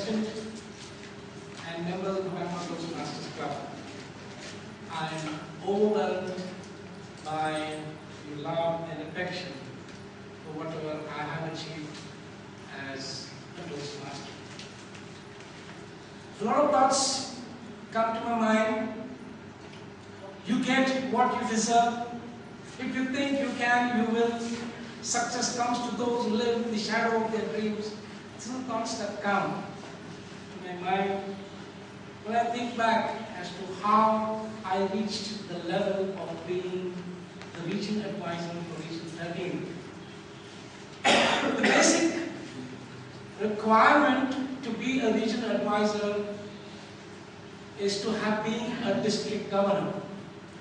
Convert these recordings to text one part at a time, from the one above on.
President and member of the Bangalore Toastmasters Club. I am overwhelmed by your love and affection for whatever I have achieved as a Toastmaster. A lot of thoughts come to my mind. You get what you deserve. If you think you can, you will. Success comes to those who live in the shadow of their dreams. These are thoughts that come to my mind when I think back as to how I reached the level of being the region advisor for Region 13. The basic requirement to be a regional advisor is to have been a district governor.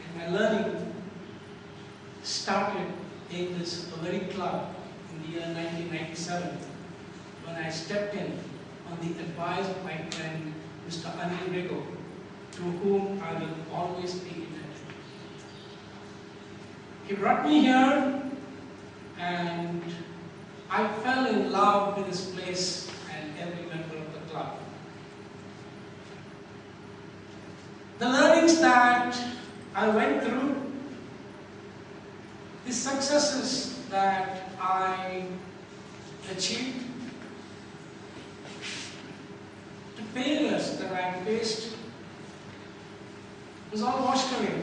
And my learning started in this very club in the year 1997 when I stepped in on the advice of my friend Mr. Anil Rego, to whom I will always be indebted. He brought me here and I fell in love with this place and every member of the club. The learnings that I went through, the successes that I achieved, the failures that I faced, was all washed away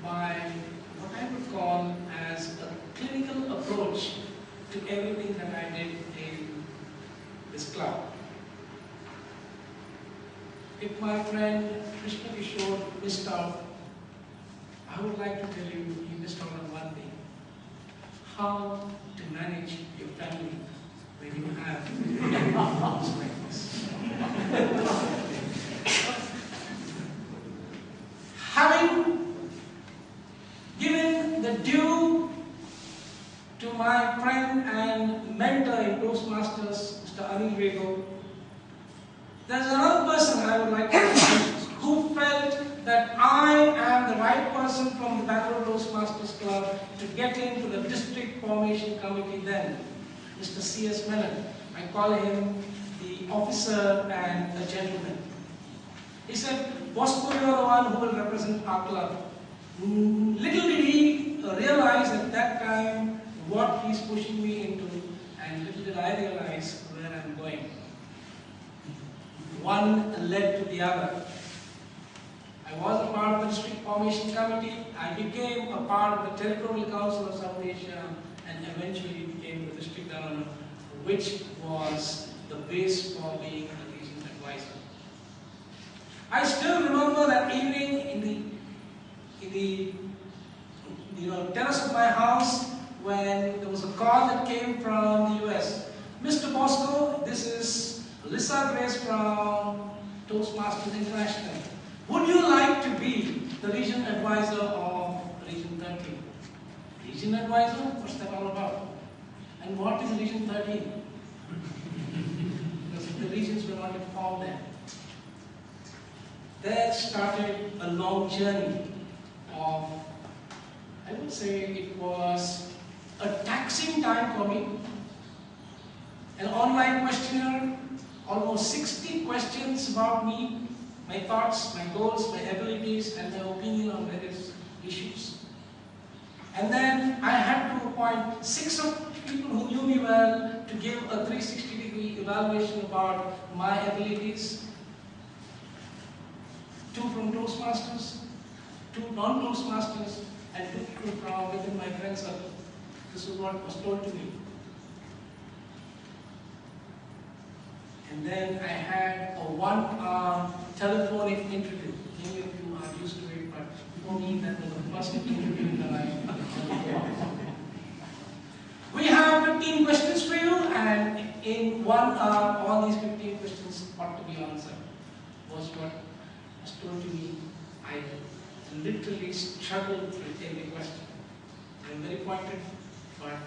by what I would call as a clinical approach to everything that I did in this club. If my friend Krishna Kishore missed out, I would like to tell you he missed out on one thing: how to manage your family when you have problems like this. Having given the due to my friend and mentor in Toastmasters, Mr. Anil Rego, there's another person I would like to introduce who felt that I am the right person from the Bangalore Toastmasters Club to get into the district formation committee then, Mr. C.S. Menon. I call him the officer and a gentleman. He said, "Bosco, you are the one who will represent our club." Little did he realize at that time what he's pushing me into, and little did I realize where I'm going. One led to the other. I was a part of the district formation committee. I became a part of the Territorial Council of South Asia and eventually became the district governor, which was the base for being a regional advisor. I still remember that evening in the terrace of my house when there was a call that came from the US. "Mr. Bosco, this is Lisa Grace from Toastmasters International. Would you like to be the region advisor of Region 13? Region advisor? What's that all about? And what is Region 13? Because the regions were not informed then. There started a long journey of, I would say it was a taxing time for me. An online questionnaire, almost 60 questions about me, my thoughts, my goals, my abilities, and my opinion on various issues. And then I had to appoint 6 people who knew me well to give a 360-degree evaluation about my abilities. 2 from Toastmasters, 2 non-Toastmasters, and 2 people from within my friend circle. This is what was told to me. And then I had a 1-hour telephonic interview. Many of you are used to it, but for me that was the first interview that I had. We have 15 questions for you, and in 1 hour, all these 15 questions ought to be answered, was what was told to me. I literally struggled with every question. They were very pointed, but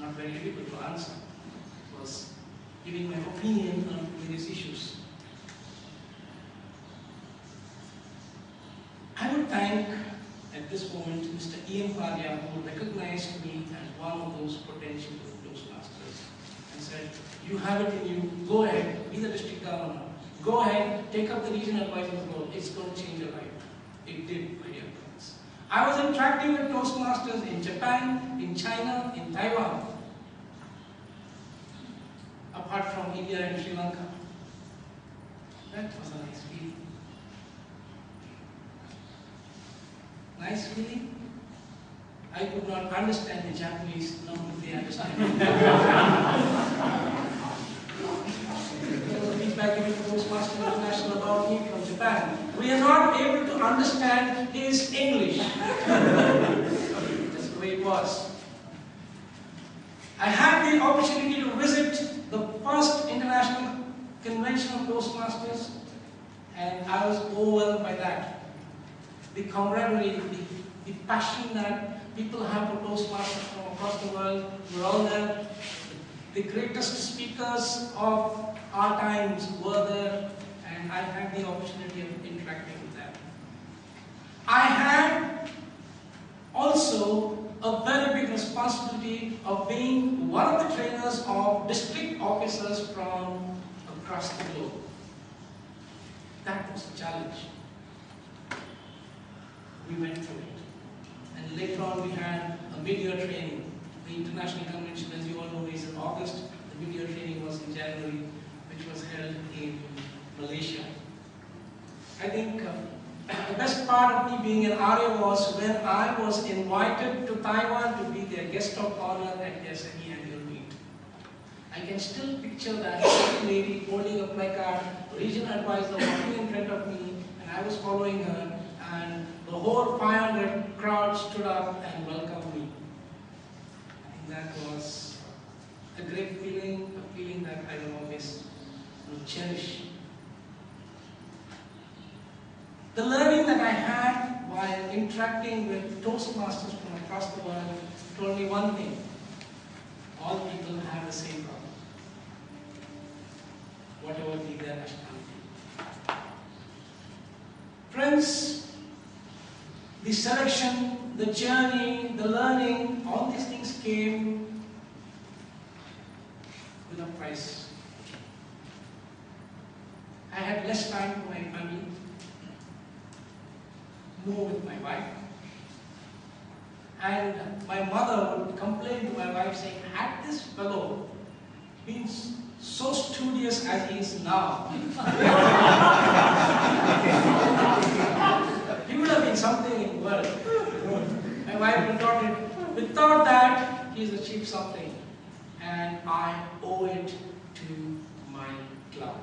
not very difficult to answer. It was giving my opinion on various issues. I would thank at this moment Mr. Ian Paria, who recognized me as one of those potential Toastmasters and said, you have it in you, go ahead, be the district governor. Go ahead, take up the regional advisor's role. It's going to change your life. It did, my dear friends. I was interacting with Toastmasters in Japan, in China, in Taiwan, apart from India and Sri Lanka. That was a nice feeling. Nice feeling? I could not understand the Japanese, nor could they understand me. There was a feedback given to Toastmasters International about me from Japan. We are not able to understand his English. That's the way it was. I had the opportunity to visit the first international convention of Toastmasters, and I was overwhelmed by that. The camaraderie, the passion that people have for Toastmasters from across the world were all there. The greatest speakers of our times were there, and I had the opportunity of interacting with them. I had also a very big responsibility of being one of the trainers of district officers from across the globe. That was a challenge. We went through it. And later on we had a mid-year training. The international convention, as you all know, is in August. The mid-year training was in January, which was held in Malaysia. I think the best part of me being an Arya was when I was invited to Taiwan to be their guest of honor at their semi-annual meet. I can still picture that lady holding a placard, regional advisor walking in front of me, and I was following her, and the whole 500 crowd stood up and welcomed me. I think that was a great feeling, a feeling that I will always cherish. The learning that I had while interacting with Toastmasters from across the world told me one thing: all people have the same problem, whatever be their nationality. Friends, the selection, the journey, the learning, all these things came with a price. I had less time for my family, more with my wife. And my mother would complain to my wife saying, had this fellow been so studious as he is now, he would have been something in the world. My wife retorted, without that, he's achieved something. And I owe it to my club.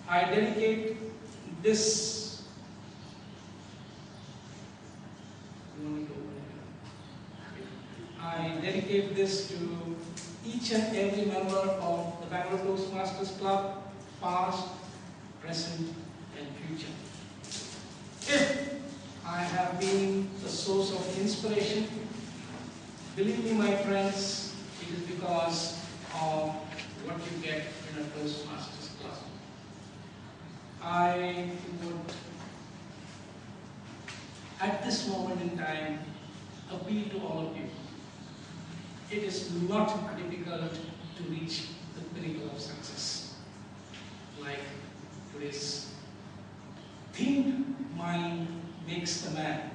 I dedicate this to each and every member of the Bangalore Toastmasters Club, past, present, and future. If I have been the source of inspiration, believe me, my friends, it is because of what you get in a Toastmasters Club. I would, at this moment in time, appeal to all of you. It is not difficult to reach the pinnacle of success. Like today's theme, mind makes the man.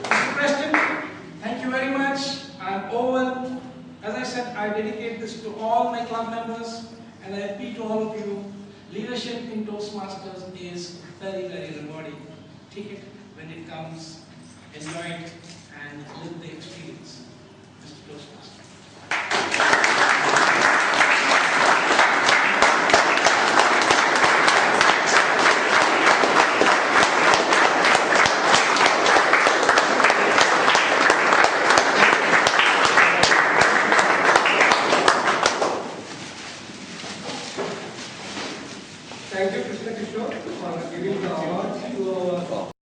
Mr. President, thank you very much. I'm Owen. As I said, I dedicate this to all my club members, and I appeal to all of you. Leadership in Toastmasters is very, very rewarding. Take it when it comes, enjoy it, and live the experience. Mr. Toastmaster. Thank you, Mr. Kishore, for giving the award.